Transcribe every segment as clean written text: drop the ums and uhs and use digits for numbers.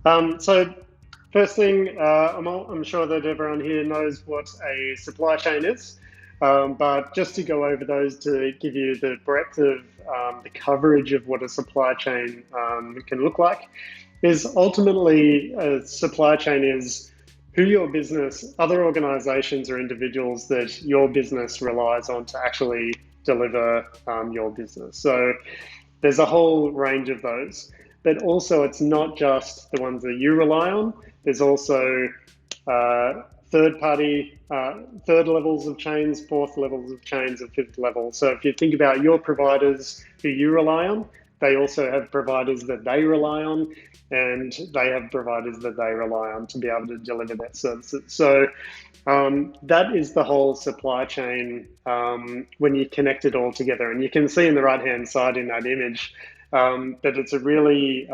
So first thing, I'm sure that everyone here knows what a supply chain is, but just to go over those to give you the breadth of the coverage of what a supply chain can look like, is ultimately a supply chain is who your business, other organizations or individuals that your business relies on to actually deliver your business. So there's a whole range of those. But also, it's not just the ones that you rely on. There's also uh, third party, third levels of chains, fourth levels of chains, and fifth level. So if you think about your providers who you rely on, they also have providers that they rely on, and they have providers that they rely on to be able to deliver their services. So that is the whole supply chain when you connect it all together. And you can see in the right hand side in that image that it's a really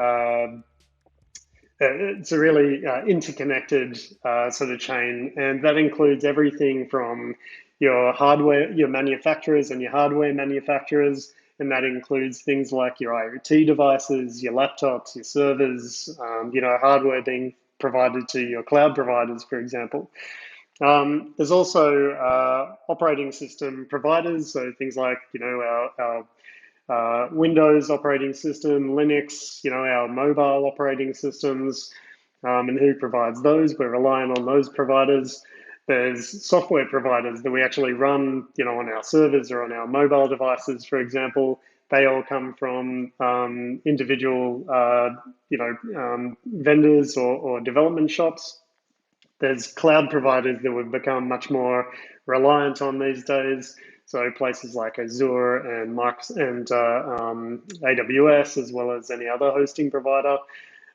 interconnected sort of chain, and that includes everything from your hardware, your manufacturers, and your hardware manufacturers, and that includes things like your IoT devices, your laptops, your servers, hardware being provided to your cloud providers, for example. There's also operating system providers, so things like our Windows operating system, Linux, our mobile operating systems, and who provides those. We're relying on those providers. There's software providers that we actually run, on our servers or on our mobile devices, for example. They all come from individual, vendors or development shops. There's cloud providers that we've become much more reliant on these days. So places like Azure and AWS, as well as any other hosting provider,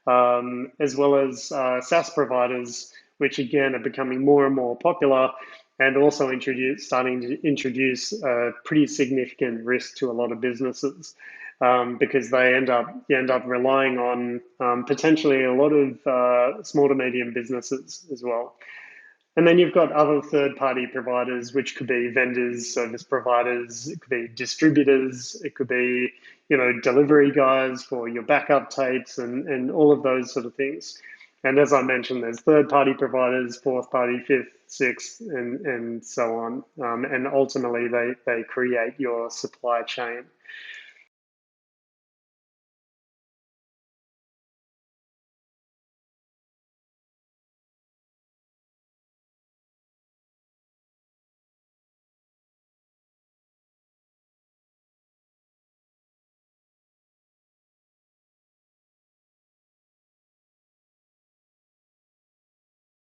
as well as SaaS providers, which again are becoming more and more popular, and also starting to introduce a pretty significant risk to a lot of businesses. Because you end up relying on potentially a lot of small to medium businesses as well. And then you've got other third-party providers, which could be vendors, service providers, it could be distributors, it could be, delivery guys for your backup tapes and all of those sort of things. And as I mentioned, there's third-party providers, fourth party, fifth, sixth, and so on. And ultimately, they create your supply chain.